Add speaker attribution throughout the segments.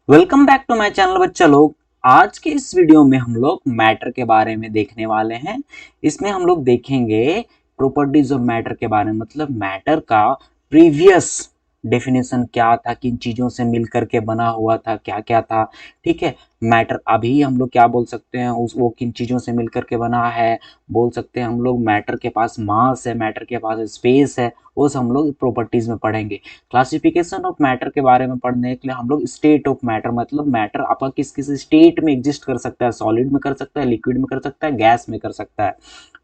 Speaker 1: Welcome back to my channel बच्चा लोग। आज के इस वीडियो में हम लोग मैटर के बारे में देखने वाले हैं। इसमें हम लोग देखेंगे प्रॉपर्टीज ऑफ मैटर के बारे में, मतलब मैटर का प्रीवियस डेफिनेशन क्या था, किन चीज़ों से मिलकर के बना हुआ था, क्या क्या था। ठीक है, मैटर अभी हम लोग क्या बोल सकते हैं, उस वो किन चीज़ों से मिलकर के बना है। बोल सकते हैं हम लोग मैटर के पास मास है, मैटर के पास स्पेस है, वो सब हम लोग प्रॉपर्टीज में पढ़ेंगे। क्लासिफिकेशन ऑफ मैटर के बारे में पढ़ने के लिए हम लोग स्टेट ऑफ मैटर, मतलब मैटर आपका किस किस स्टेट में एग्जिस्ट कर सकता है, सॉलिड में कर सकता है, लिक्विड में कर सकता है, गैस में कर सकता है।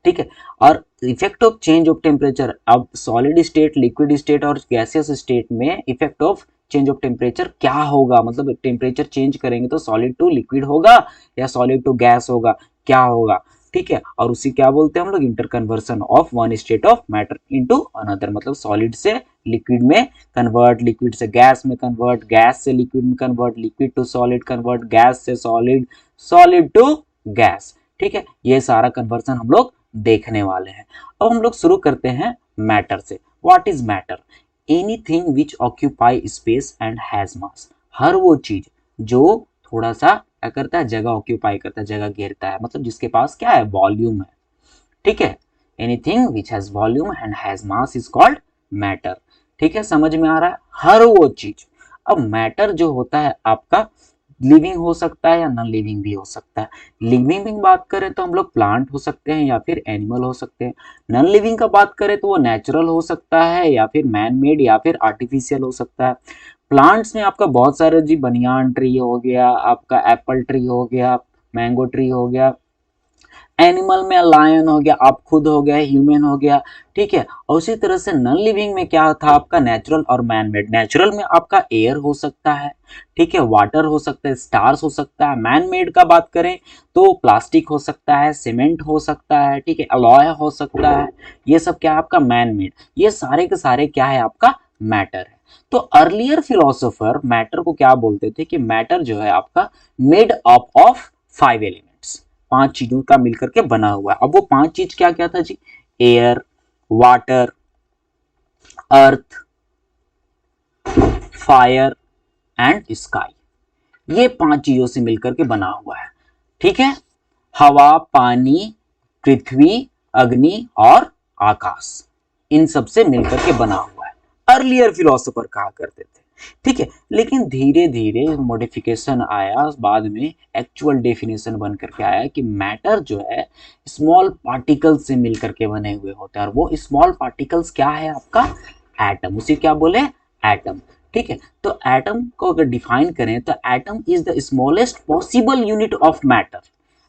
Speaker 1: ठीक है, और effect of change of temperature, अब सॉलिड स्टेट, लिक्विड स्टेट और गैसियस स्टेट में effect of change of temperature क्या होगा, मतलब टेम्परेचर चेंज करेंगे तो सॉलिड टू लिक्विड होगा या सॉलिड टू गैस होगा, क्या होगा। ठीक है, और उसी क्या बोलते हैं हम लोग, interconversion of one state of matter into another, मतलब सॉलिड से लिक्विड में कन्वर्ट, लिक्विड से गैस में कन्वर्ट, गैस से लिक्विड में convert, liquid to solid convert, gas से सॉलिड, सॉलिड टू गैस। ठीक है, ये सारा कन्वर्सन हम लोग देखने वाले हैं। अब हम लोग शुरू करते हैं मैटर से। What is matter? Anything which occupy space and has mass, हर वो चीज जो थोड़ा सा क्या करता है, जगह ऑक्यूपाई करता है, जगह घेरता है, मतलब जिसके पास क्या है, वॉल्यूम है। ठीक है, anything which has volume and has mass is called matter. ठीक है, समझ में आ रहा है, हर वो चीज। अब मैटर जो होता है आपका लिविंग हो सकता है या नॉन लिविंग भी हो सकता है। लिविंग की बात करें तो हम लोग प्लांट हो सकते हैं या फिर एनिमल हो सकते हैं। नॉन लिविंग का बात करें तो वो नेचुरल हो सकता है या फिर मैन मेड या फिर आर्टिफिशियल हो सकता है। प्लांट्स में आपका बहुत सारे जी, बनियान ट्री हो गया, आपका एप्पल ट्री हो गया, मैंगो ट्री हो गया। एनिमल में लायन हो गया, आप खुद हो गया, ह्यूमन हो गया। ठीक है, और उसी तरह से नॉन लिविंग में क्या था आपका, नेचुरल और मैन मेड। नेचुरल में आपका एयर हो सकता है, ठीक है, वाटर हो सकता है, स्टार्स हो सकता है। मैन मेड का बात करें तो प्लास्टिक हो सकता है, सीमेंट हो सकता है, ठीक है, अलॉय हो सकता है। ये सब क्या है आपका मैन मेड, ये सारे के सारे क्या है आपका मैटर है। तो अर्लियर फिलोसोफर मैटर को क्या बोलते थे कि मैटर जो है आपका मेड अप ऑफ 5 एलिमेंट्स, 5 चीजों का मिलकर के बना हुआ है। अब वो 5 चीज क्या क्या था जी, air, water, earth, fire and sky, ये 5 चीजों से मिलकर के बना हुआ है। ठीक है, हवा, पानी, पृथ्वी, अग्नि और आकाश, इन सब से मिलकर के बना हुआ है, अर्लियर फिलोसोफर कहा करते थे। ठीक है, लेकिन धीरे धीरे मॉडिफिकेशन आया, बाद में एक्चुअल डेफिनेशन बन करके आया कि मैटर जो है स्मॉल पार्टिकल्स से मिलकर के बने हुए होते हैं, और वो स्मॉल पार्टिकल्स क्या है आपका, एटम, उसे क्या बोले, एटम। ठीक है, तो एटम को अगर डिफाइन करें तो atom is the smallest possible unit of matter.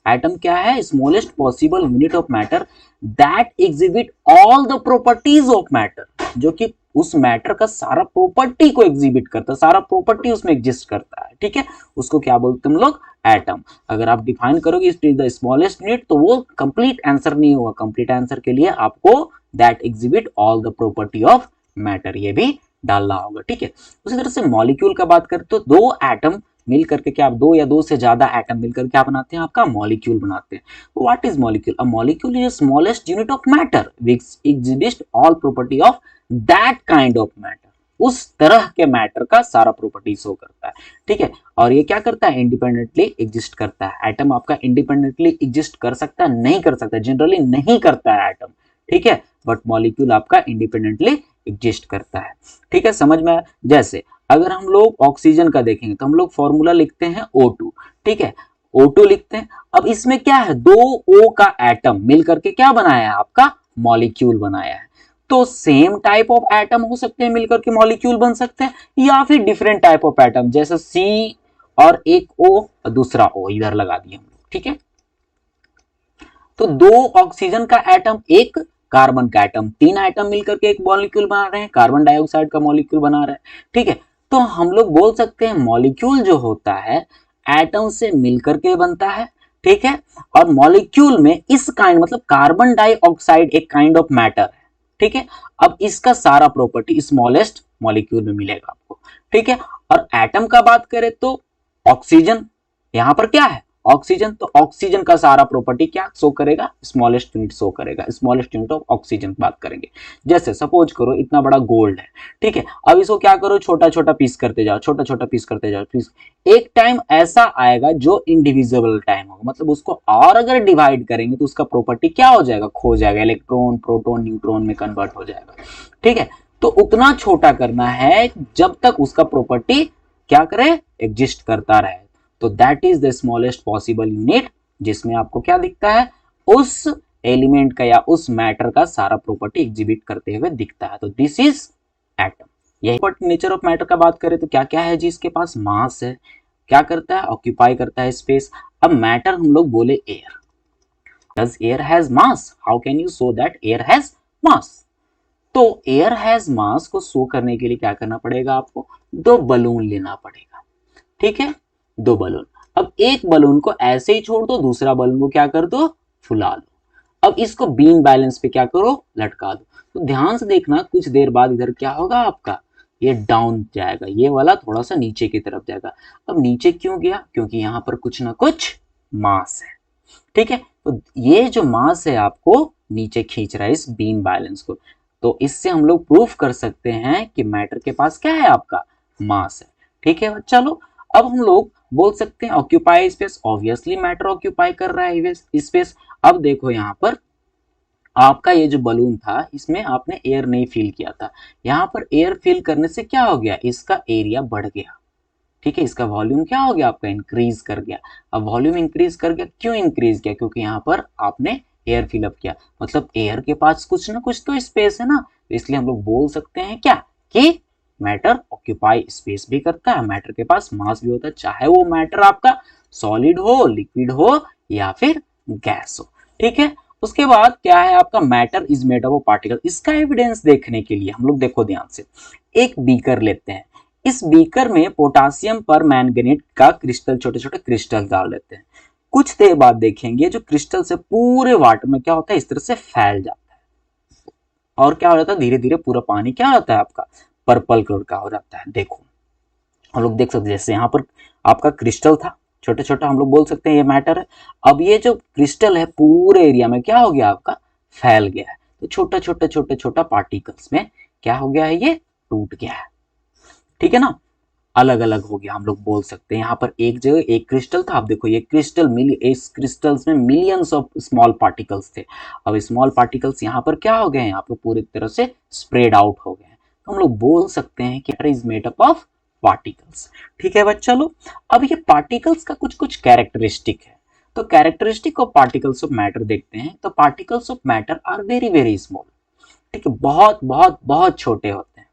Speaker 1: Atom क्या है, smallest possible unit of matter that exhibit all the properties of matter, जो कि उस मैटर का सारा प्रॉपर्टी को एग्जिबिट करता है, सारा प्रॉपर्टी उसमें एग्जिस्ट करता है। ठीक है, उसको क्या बोलते हैं हम लोग, एटम। अगर आप डिफाइन करोगे it is the smallest unit तो वो कंप्लीट आंसर नहीं होगा। कंप्लीट आंसर के लिए आपको that exhibit all the property of matter, ये भी डालना होगा। ठीक है, उसी तरह से मॉलिक्यूल का बात करें तो दो एटम मिल करके क्या, दो या दो से ज्यादा एटम मिलकर क्या बनाते हैं, आपका मॉलिक्यूल बनाते हैं। What is molecule? A molecule is smallest unit of matter which exhibit all property of that kind of matter, उस तरह के मैटर का सारा प्रॉपर्टी शो करता है। ठीक है, और ये क्या करता है, इंडिपेंडेंटली एग्जिस्ट करता है। एटम आपका इंडिपेंडेंटली एग्जिस्ट कर सकता है, नहीं कर सकता, जनरली नहीं करता है एटम। ठीक है, बट मॉलिक्यूल आपका इंडिपेंडेंटली एग्जिस्ट करता है। ठीक है, समझ में आया? जैसे अगर हम लोग ऑक्सीजन का देखेंगे तो हम लोग फॉर्मूला लिखते हैं O2। ठीक है, O2 लिखते हैं। अब इसमें क्या है, दो O का एटम मिलकर के क्या बनाया है, आपका मॉलिक्यूल बनाया है। तो सेम टाइप ऑफ एटम हो सकते हैं मिलकर के मॉलिक्यूल बन सकते हैं, या फिर डिफरेंट टाइप ऑफ एटम, जैसे C और एक O और दूसरा O इधर लगा दिए हम लोग। ठीक है, तो दो ऑक्सीजन का एटम, एक कार्बन का एटम, 3 एटम मिलकर के एक मॉलिक्यूल बना रहे हैं, कार्बन डाइऑक्साइड का मॉलिक्यूल बना रहे हैं। ठीक है, तो हम लोग बोल सकते हैं मॉलिक्यूल जो होता है एटम से मिलकर के बनता है। ठीक है, और मॉलिक्यूल में इस काइंड, मतलब कार्बन डाइऑक्साइड एक काइंड ऑफ मैटर है। ठीक है, अब इसका सारा प्रॉपर्टी स्मॉलेस्ट मॉलिक्यूल में मिलेगा आपको। ठीक है, और एटम का बात करें तो ऑक्सीजन, यहां पर क्या है, ऑक्सीजन, तो ऑक्सीजन का सारा प्रॉपर्टी क्या शो करेगा, स्मॉलेस्ट यूनिट शो करेगा, स्मॉलेस्ट यूनिट ऑफ ऑक्सीजन की बात करेंगे। जैसे सपोज करो इतना बड़ा गोल्ड है, ठीक है, अब इसको क्या करो, छोटा छोटा पीस करते जाओ, छोटा छोटा पीस करते जाओ, पीस। एक टाइम ऐसा आएगा जो इंडिविजिबल टाइम होगा, मतलब उसको और अगर डिवाइड करेंगे तो उसका प्रॉपर्टी क्या हो जाएगा, खो जाएगा, इलेक्ट्रॉन प्रोटॉन न्यूट्रॉन में कन्वर्ट हो जाएगा, ठीक है। तो उतना छोटा करना है जब तक उसका प्रॉपर्टी क्या करे, एग्जिस्ट करता रहे। तो that is the smallest possible unit, जिसमें आपको क्या दिखता है, उस एलिमेंट का या उस मैटर का सारा प्रॉपर्टी एग्जिबिट करते हुए दिखता है। तो दिस इज एटम। यही नेचर ऑफ मैटर का बात करें तो क्या क्या है जी, इसके पास मास है, क्या करता है, ऑक्यूपाई करता है स्पेस। अब मैटर हम लोग बोले air, does air has mass, how can you show that air has मास। तो एयर हैज मास को शो करने के लिए क्या करना पड़ेगा, आपको दो बलून लेना पड़ेगा, ठीक है, दो बलून। अब एक बलून को ऐसे ही छोड़ दो, दूसरा बलून को क्या कर दो, फुला लो। अब इसको बीम बैलेंस पे क्या करो, लटका दो। तो ध्यान से देखना, कुछ देर बाद इधर क्या होगा आपका, ये डाउन जाएगा, ये वाला थोड़ा सा नीचे की तरफ जाएगा। अब नीचे क्यों गया, क्योंकि यहां पर कुछ ना कुछ मास है, ठीक है। तो ये जो मास है आपको नीचे खींच रहा है इस बीम बैलेंस को। तो इससे हम लोग प्रूफ कर सकते हैं कि मैटर के पास क्या है, आपका मास है, ठीक है। चलो अब हम लोग बोल सकते हैं occupy space, obviously matter occupy कर रहा है स्पेस। अब देखो यहाँ पर आपका ये जो बलून था इसमें आपने एयर नहीं फिल किया था, यहाँ पर एयर फिल करने से क्या हो गया, इसका एरिया बढ़ गया, ठीक है, इसका वॉल्यूम क्या हो गया आपका, इंक्रीज कर गया। अब वॉल्यूम इंक्रीज कर गया, क्यों इंक्रीज किया, क्योंकि यहाँ पर आपने एयर फिलअप किया, मतलब एयर के पास कुछ ना कुछ तो स्पेस है ना। तो इसलिए हम लोग बोल सकते हैं क्या, कि मैटर ऑक्यूपाई स्पेस भी करता है, मैटर के पास मास भी होता है, चाहे वो मैटर आपका सॉलिड हो, लिक्विड हो या फिर गैस हो, ठीक है। उसके बाद क्या है आपका, matter is made of particle. इसका एविडेंस देखने के लिए हम लोग देखो ध्यान से, एक बीकर लेते हैं, इस बीकर में पोटासियम पर मैंगनीट का क्रिस्टल, छोटे छोटे क्रिस्टल डाल लेते हैं। कुछ देर बाद देखेंगे जो क्रिस्टल से पूरे वाटर में क्या होता है, इस तरह से फैल जाता है, और क्या हो जाता है, धीरे धीरे पूरा पानी क्या होता है आपका, पर्पल कलर का हो जाता है। देखो हम लोग देख सकते हैं, जैसे यहाँ पर आपका क्रिस्टल था छोटा छोटा, हम लोग बोल सकते हैं ये मैटर है। अब ये जो क्रिस्टल है पूरे एरिया में क्या हो गया आपका, फैल गया है। तो छोटा छोटा छोटा छोटा पार्टिकल्स में क्या हो गया है, ये टूट गया है, ठीक है ना, अलग अलग हो गया, हम लोग बोल सकते हैं। यहाँ पर एक जगह एक क्रिस्टल था, आप देखो ये क्रिस्टल इस क्रिस्टल्स में मिलियंस ऑफ स्मॉल पार्टिकल्स थे। अब स्मॉल पार्टिकल्स यहाँ पर क्या हो गए हैं, यहाँ पर पूरी तरह से स्प्रेड आउट हो गए हैं। तो हम लोग बोल सकते हैं कि is made up of particles, ठीक है बच्चा लोग। अब ये पार्टिकल्स का कुछ कुछ कैरेक्टरिस्टिक है, तो characteristic of particles of matter देखते हैं। तो particles of matter are very very small, ठीक है, बहुत बहुत बहुत छोटे होते हैं,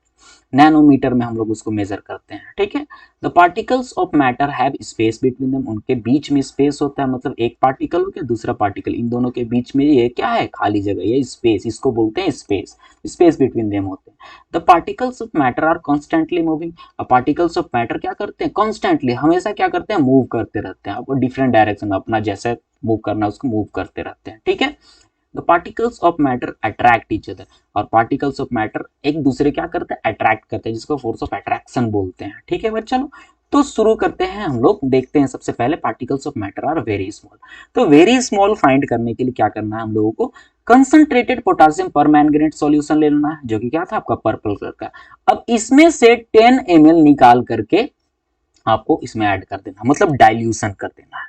Speaker 1: नैनोमीटर में हम लोग उसको मेजर करते हैं, ठीक है। The particles of matter have space between them, उनके बीच में स्पेस होता है, मतलब एक पार्टिकल हो गया दूसरा पार्टिकल, इन दोनों के बीच में ये क्या है, खाली जगह, ये स्पेस, इसको बोलते हैं स्पेस, स्पेस बिटवीन देम होते हैं। The particles of matter are constantly moving, particles of matter क्या करते हैं, कॉन्स्टेंटली हमेशा क्या करते हैं, मूव करते रहते हैं, आपको डिफरेंट डायरेक्शन में अपना जैसे मूव करना उसको मूव करते रहते हैं, ठीक है। The particles of matter attract each other, और पार्टिकल्स ऑफ मैटर एक दूसरे क्या करते हैं, अट्रैक्ट करते हैं, जिसको फोर्स ऑफ अट्रैक्शन बोलते हैं, ठीक है बच्चा लोग। तो शुरू करते हैं हम लोग, देखते हैं सबसे पहले particles of matter are very small. तो वेरी स्मॉल फाइंड करने के लिए क्या करना है हम लोगों को, concentrated potassium permanganate solution ले लेना है, जो कि क्या था आपका पर्पल कलर का। अब इसमें से 10 ml निकाल करके आपको इसमें ऐड कर देना, मतलब डाइल्यूशन कर देना है,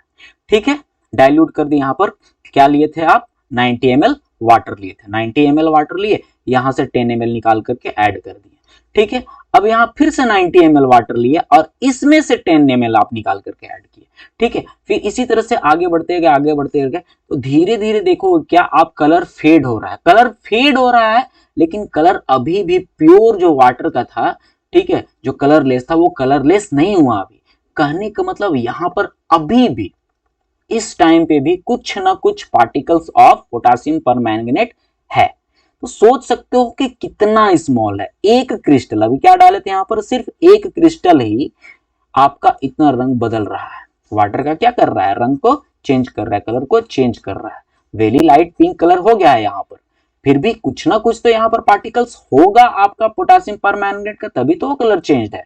Speaker 1: ठीक है। डाइल्यूट कर दिया, यहाँ पर क्या लिए थे आप, 90 ml वाटर लिए थे, 90 ml वाटर लिए, यहां से 10 ml निकाल करके ऐड कर दिए, ठीक है। अब यहां फिर से 90 ml वाटर लिए और इसमें से 10 ml आप निकाल करके ऐड किए, ठीक है। फिर इसी तरह से आगे बढ़ते गए, आगे बढ़ते गए, तो धीरे धीरे देखो क्या आप कलर फेड हो रहा है, कलर फेड हो रहा है, लेकिन कलर अभी भी प्योर जो वाटर का था, ठीक है, जो कलरलेस था वो कलरलेस नहीं हुआ अभी। कहने का मतलब यहां पर अभी भी इस टाइम पे भी कुछ ना कुछ पार्टिकल्स ऑफ पोटेशियम परमैंगनेट है। तो सोच सकते हो कि कितना स्मॉल है एक क्रिस्टल, अभी क्या डाले थे यहां पर, सिर्फ एक क्रिस्टल ही आपका इतना रंग बदल रहा है, वाटर का क्या कर रहा है, रंग को चेंज कर रहा है, कलर को चेंज कर रहा है, वेरी लाइट पिंक कलर हो गया है यहाँ पर, फिर भी कुछ ना कुछ तो यहाँ पर पार्टिकल्स होगा आपका पोटेशियम परमैंगनेट का, तभी तो वो कलर चेंज है।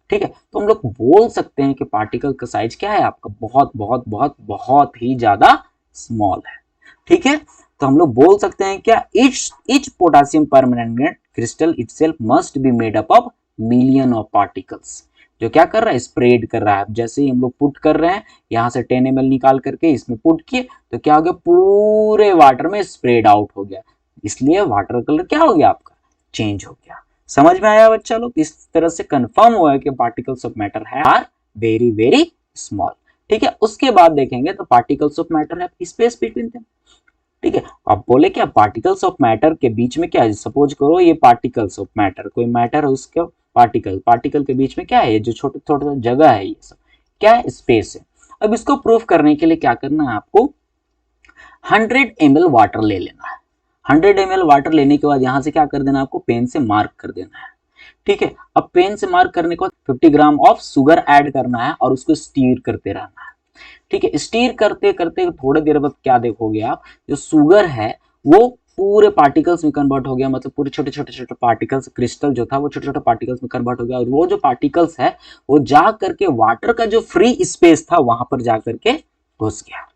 Speaker 1: ठीक है, तो हम लोग बोल सकते हैं कि पार्टिकल का साइज क्या है आपका, बहुत बहुत बहुत बहुत ही ज्यादा स्मॉल है। ठीक है, तो हम लोग बोल सकते हैं क्या, each potassium permanganate crystal itself must be made up of million of particles. जो क्या कर रहा है, स्प्रेड कर रहा है। जैसे ही हम लोग पुट कर रहे हैं, यहाँ से 10 ml निकाल करके इसमें पुट किए, तो क्या हो गया, पूरे वाटर में स्प्रेड आउट हो गया, इसलिए वाटर कलर क्या हो गया आपका, चेंज हो गया। समझ में आया बच्चा लोग? इस तरह से कंफर्म हुआ है कि पार्टिकल्स ऑफ मैटर है आर वेरी वेरी स्मॉल। ठीक है, उसके बाद देखेंगे तो पार्टिकल्स ऑफ मैटर है स्पेस बिटवीन देम। ठीक है, अब बोले क्या, पार्टिकल्स ऑफ मैटर के बीच में क्या है, सपोज करो ये पार्टिकल्स ऑफ मैटर, कोई मैटर है उसके पार्टिकल के बीच में क्या है, ये जो छोटे छोटे जगह है, ये सब क्या है, स्पेस है। अब इसको प्रूफ करने के लिए क्या करना है आपको, 100 ml वाटर ले लेना है। 100 ml वाटर लेने के बाद यहां से क्या कर देना, आपको पेन से मार्क कर देना है। ठीक है, अब पेन से मार्क करने के बाद 50 ग्राम ऑफ शुगर ऐड करना है और उसको स्टीर करते रहना है। ठीक है, स्टीर करते करते थोड़ी देर बाद क्या देखोगे आप, जो शुगर है वो पूरे पार्टिकल्स में कन्वर्ट हो गया, मतलब पूरे छोटे छोटे छोटे पार्टिकल्स, क्रिस्टल जो था वो छोटे छोटे पार्टिकल्स में कन्वर्ट हो गया, और वो जो पार्टिकल्स है वो जा करके वाटर का जो फ्री स्पेस था वहां पर जा करके घुस गया,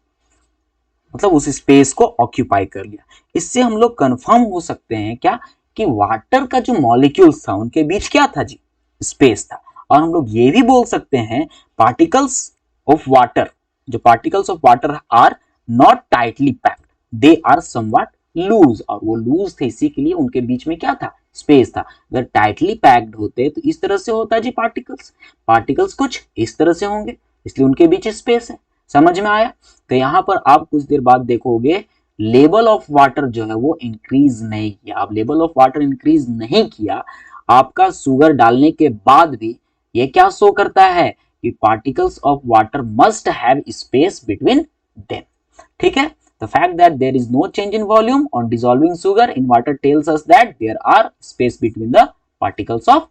Speaker 1: मतलब उस स्पेस को ऑक्यूपाई कर लिया। इससे हम लोग कंफर्म हो सकते हैं क्या, कि वाटर का जो मॉलिक्यूल्स था उनके बीच क्या था जी, स्पेस था। और हम लोग ये भी बोल सकते हैं पार्टिकल्स ऑफ वाटर, जो particles of water are not tightly packed, they are somewhat loose, और वो लूज थे इसी के लिए उनके बीच में क्या था, स्पेस था। अगर टाइटली पैक्ड होते तो इस तरह से होता जी, पार्टिकल्स कुछ इस तरह से होंगे, इसलिए उनके बीच स्पेस है। समझ में आया? तो यहां पर आप कुछ देर बाद देखोगे लेवल ऑफ वाटर जो है वो इंक्रीज नहीं किया। अब लेवल ऑफ वाटर इंक्रीज नहीं किया, आपका शुगर डालने के बाद भी ये क्या शो करता है कि particles of water must have space between them. ठीक है, the fact that there is no change in volume on dissolving sugar in water tells us that there are space between the particles of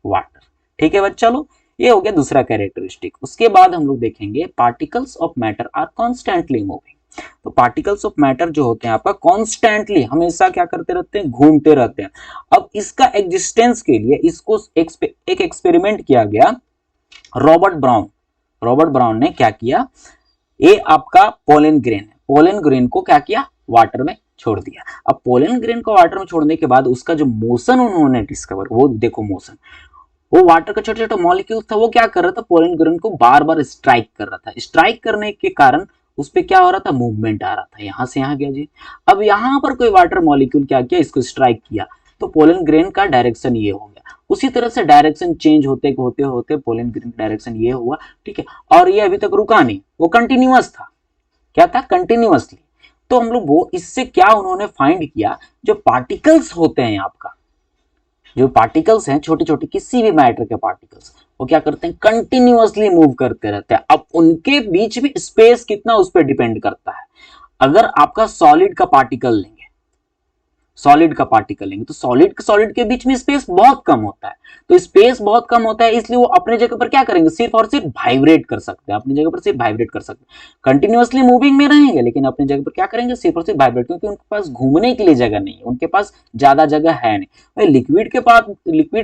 Speaker 1: water। ठीक है बच्चा लोग, ये हो गया दूसरा कैरेक्टरिस्टिक। उसके बाद हम लोग देखेंगे particles of matter are constantly moving. तो पार्टिकल्स ऑफ मैटर जो होते हैं आपका कॉन्स्टेंटली हमेशा क्या करते रहते हैं, घूमते रहते हैं। अब इसका एग्जिस्टेंस के लिए इसको एक एक्सपेरिमेंट किया गया, रॉबर्ट ब्राउन ने क्या किया, ये आपका पोलन ग्रेन है, पोलन ग्रेन को क्या किया, वाटर में छोड़ दिया। अब पोलन ग्रेन को वाटर में छोड़ने के बाद उसका जो मोशन उन्होंने डिस्कवर, वो देखो मोशन, वो वाटर का छोटे छोटे मॉलिक्यूल था, वो क्या कर रहा था, पोलन ग्रेन को बार बार स्ट्राइक कर रहा था। स्ट्राइक करने के कारण उस पर क्या हो रहा था, मूवमेंट आ रहा था, यहां से यहां गया जी। अब यहां पर कोई वाटर मॉलिक्यूल क्या किया, इसको स्ट्राइक किया, तो पोलन ग्रेन का डायरेक्शन ये हो गया। उसी तरह से डायरेक्शन चेंज होते होते होते पोलन ग्रेन डायरेक्शन ये हुआ। ठीक है, और ये अभी तक रुका नहीं, वो कंटिन्यूअस था। क्या था, कंटिन्यूअसली। तो हम लोग वो इससे क्या उन्होंने फाइंड किया, जो पार्टिकल्स होते हैं आपका, जो पार्टिकल्स हैं छोटे छोटे किसी भी मैटर के पार्टिकल्स, वो क्या करते हैं, कंटिन्यूअसली मूव करते रहते हैं। अब उनके बीच में स्पेस कितना उस पर डिपेंड करता है। अगर आपका सॉलिड का पार्टिकल लेंगे, तो सॉलिड के बीच में स्पेस बहुत कम होता है। तो स्पेस बहुत कम होता है, इसलिए वो अपने जगह पर क्या करेंगे, सिर्फ और सिर्फ वाइब्रेट कर सकते हैं, अपनी जगह पर सिर्फ वाइब्रेट कर सकते हैं। कंटिन्यूअसली मूविंग में रहेंगे लेकिन अपनी जगह पर क्या करेंगे, सिर्फ और सिर्फ वाइब्रेट, क्योंकि उनके पास घूमने के लिए जगह नहीं है, उनके पास ज्यादा जगह है नहीं। लिक्विड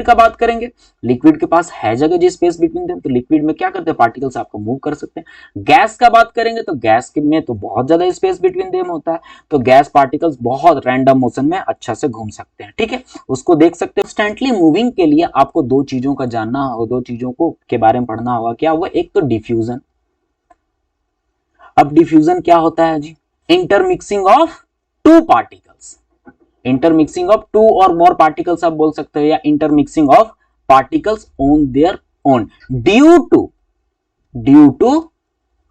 Speaker 1: का बात करेंगे, लिक्विड के पास है जगह जी, स्पेस बिटवीन देम, तो लिक्विड में क्या करते हैं, पार्टिकल्स आपको मूव कर सकते हैं। गैस का बात करेंगे तो गैस में तो बहुत ज्यादा स्पेस बिटवीन देम होता है, तो गैस पार्टिकल्स बहुत रैंडम मोशन में अच्छा से घूम सकते हैं। ठीक है, उसको देख सकते हैं। कॉन्स्टेंटली मूविंग के लिए आपको दो चीजों का जानना होगा, दो चीजों को के बारे में पढ़ना होगा। क्या हुआ, एक तो डिफ्यूजन। अब डिफ्यूजन क्या होता है जी, intermixing of two particles, intermixing of two or more particles आप बोल सकते हो, या intermixing of particles on their own due to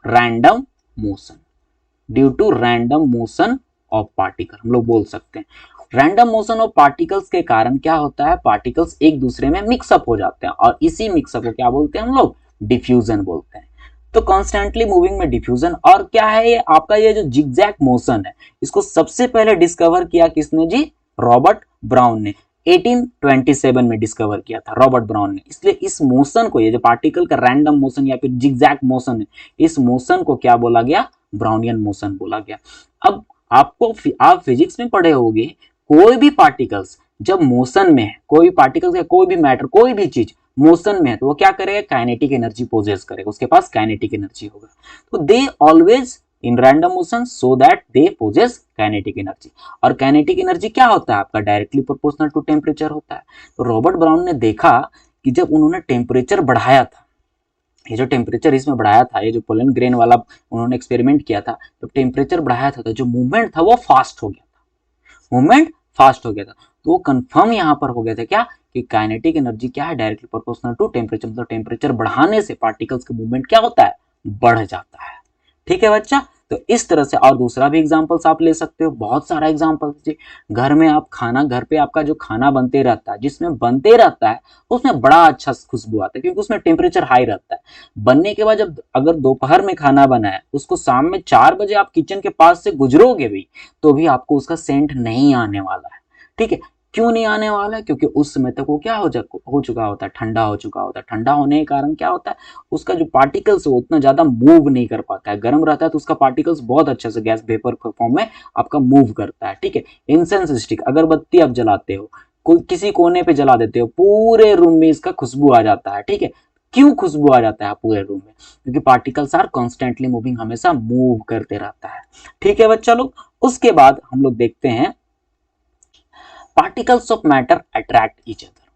Speaker 1: random motion, due to random motion of particle हम लोग बोल सकते हैं। रैंडम मोशन ऑफ पार्टिकल्स के कारण क्या होता है, पार्टिकल्स एक दूसरे में मिक्सअप हो जाते हैं, और इसी मिक्सअप को क्या बोलते हैं हम लोग, डिफ्यूजन बोलते हैं। तो कॉन्स्टेंटली मूविंग में डिफ्यूजन। और क्या है ये आपका, ये जो जिगजैग मोशन है, इसको सबसे पहले डिस्कवर किया किसने जी, रॉबर्ट ब्राउन ने 1827 में डिस्कवर किया था रॉबर्ट ब्राउन ने। इसलिए इस मोशन को, ये जो पार्टिकल का रैंडम मोशन या फिर जिगजैग मोशन है, इस मोशन को क्या बोला गया, ब्राउनियन मोशन बोला गया। अब आप फिजिक्स में पढ़े होंगे कोई भी पार्टिकल्स जब मोशन में है, कोई भी पार्टिकल्स या कोई भी मैटर, कोई भी चीज मोशन में है, तो वो क्या करेगा, काइनेटिक एनर्जी पोजेस करेगा, उसके पास काइनेटिक एनर्जी होगा। तो they always in random motion so that they possess kinetic energy. और काइनेटिक एनर्जी क्या होता है आपका, डायरेक्टली प्रोपोर्शनल टू टेम्परेचर होता है। तो रॉबर्ट ब्राउन ने देखा कि जब उन्होंने टेम्परेचर बढ़ाया था, ये जो टेम्परेचर इसमें बढ़ाया था, ये जो पोलन ग्रेन वाला उन्होंने एक्सपेरिमेंट किया था, जब टेम्परेचर बढ़ाया था तो जो मूवमेंट था वो फास्ट हो गया था, मूवमेंट फास्ट हो गया था। तो वो कंफर्म यहाँ पर हो गया था क्या, कि काइनेटिक एनर्जी क्या है, डायरेक्टली प्रोपोर्शनल टू टेम्परेचर, मतलब टेम्परेचर बढ़ाने से पार्टिकल्स का मूवमेंट क्या होता है, बढ़ जाता है। ठीक है बच्चा, तो इस तरह से और दूसरा भी एग्जांपल्स आप ले सकते हो, बहुत सारा एग्जांपल्स। घर में आप खाना, घर पे आपका जो खाना बनते रहता है, जिसमें बनते रहता है उसमें बड़ा अच्छा खुशबू आता है, क्योंकि उसमें टेम्परेचर हाई रहता है। बनने के बाद जब अगर दोपहर में खाना बना है, उसको शाम में 4 बजे आप किचन के पास से गुजरोगे भी, तो भी आपको उसका सेंट नहीं आने वाला है। ठीक है, क्यों नहीं आने वाला है, क्योंकि उस समय तक वो क्या हो चुका होता है, ठंडा हो चुका होता है। ठंडा होने के कारण क्या होता है, उसका जो पार्टिकल्स है उतना ज्यादा मूव नहीं कर पाता है। गर्म रहता है तो उसका पार्टिकल्स बहुत अच्छे से गैस वेपर फॉर्म में आपका मूव करता है। ठीक है, इंसेंस स्टिक, अगरबत्ती आप जलाते हो, कोई किसी कोने पे जला देते हो, पूरे रूम में इसका खुशबू आ जाता है। ठीक है, क्यों खुशबू आ जाता है पूरे रूम में, क्योंकि पार्टिकल्स आर कॉन्स्टेंटली मूविंग, हमेशा मूव करते रहता है। ठीक है बच्चा लोग, उसके बाद हम लोग देखते हैं particles of matter attract each other.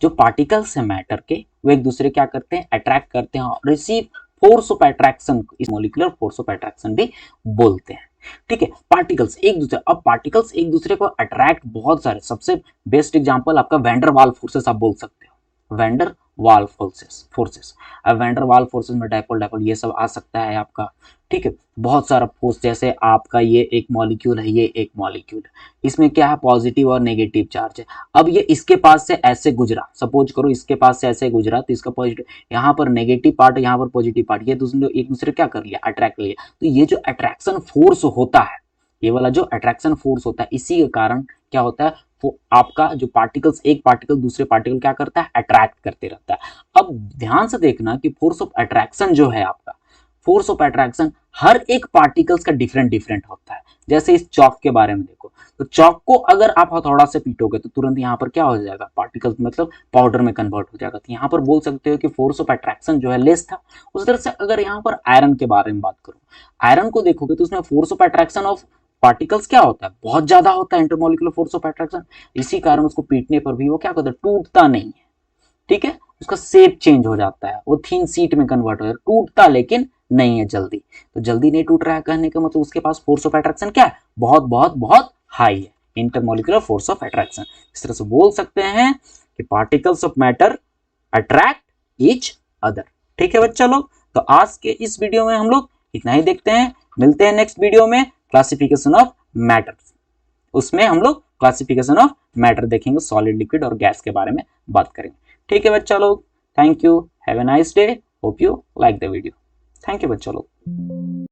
Speaker 1: जो पार्टिकल्स है मैटर के, वो एक दूसरे क्या करते हैं, अट्रैक्ट करते हैं और रिसीव फोर्स ऑफ अट्रैक्शन, इस मोलिकुलर फोर्स ऑफ अट्रैक्शन भी बोलते हैं। ठीक है, पार्टिकल्स एक दूसरे, अब पार्टिकल्स एक दूसरे को अट्रैक्ट बहुत सारे, सबसे बेस्ट एग्जांपल आपका वैंडर वाल फोर्सेस आप बोल सकते हो, वैंडर वाल फोर्सेस। अब वैंडर वाल फोर्सेस में डाइपोल डाइपोल ये सब आ सकता है आपका। ठीक है, बहुत सारा फोर्स, जैसे आपका ये एक मॉलिक्यूल है, ये एक मॉलिक्यूल है, इसमें क्या है, पॉजिटिव और नेगेटिव चार्ज है। अब ये इसके पास से ऐसे गुजरा, सपोज करो इसके पास से ऐसे गुजरा, तो इसका पॉजिटिव, यहाँ पर नेगेटिव पार्ट, यहाँ पर पॉजिटिव पार्ट, ये दूसरे एक दूसरे क्या कर लिया, अट्रैक्ट लिया। तो ये जो अट्रैक्शन फोर्स होता है, ये वाला जो अट्रैक्शन फोर्स होता है, इसी के कारण क्या होता है, वो आपका जो पार्टिकल्स, एक पार्टिकल दूसरे पार्टिकल क्या करता है, अट्रैक्ट करते रहता है। अब ध्यान से देखना कि फोर्स ऑफ अट्रैक्शन जो है आपका, फोर्स ऑफ अट्रैक्शन हर एक पार्टिकल्स का डिफरेंट डिफरेंट होता है। जैसे इस चौक के बारे में देखो, तो चौक को अगर आप हथौड़ा से पीटोगे तो तुरंत यहाँ पर क्या हो जाएगा, पार्टिकल्स मतलब पाउडर में कन्वर्ट हो जाएगा। तो यहाँ पर बोल सकते हो कि फोर्स ऑफ अट्रैक्शन जो है लेस था। उस तरह से अगर यहाँ पर आयरन के बारे में बात करूं, आयरन को देखोगे तो उसमें force of attraction of particles क्या होता है, बहुत ज्यादा होता है, इंटरमोलिकुलर फोर्स ऑफ अट्रैक्शन। इसी कारण उसको पीटने पर भी वो क्या करता है, टूटता नहीं है। ठीक है, उसका शेप चेंज हो जाता है, वो थिन सीट में कन्वर्ट हो जाता है, टूटता लेकिन नहीं है जल्दी। तो जल्दी नहीं टूट रहा है कहने का मतलब उसके पास फोर्स ऑफ अट्रैक्शन क्या है, बहुत बहुत बहुत हाई है, इंटरमोलिकुलर फोर्स ऑफ अट्रैक्शन। इस तरह से बोल सकते हैं कि particles of matter attract each other. ठीक है बच्चा लोग, तो आज के इस वीडियो में हम लोग इतना ही देखते हैं, मिलते हैं नेक्स्ट वीडियो में क्लासिफिकेशन ऑफ मैटर। उसमें हम लोग क्लासिफिकेशन ऑफ मैटर देखेंगे, सॉलिड लिक्विड और गैस के बारे में बात करेंगे। ठीक है बच्चा लोग, thank you, have a nice day, hope you like the video. Thank you बच्चा लोग।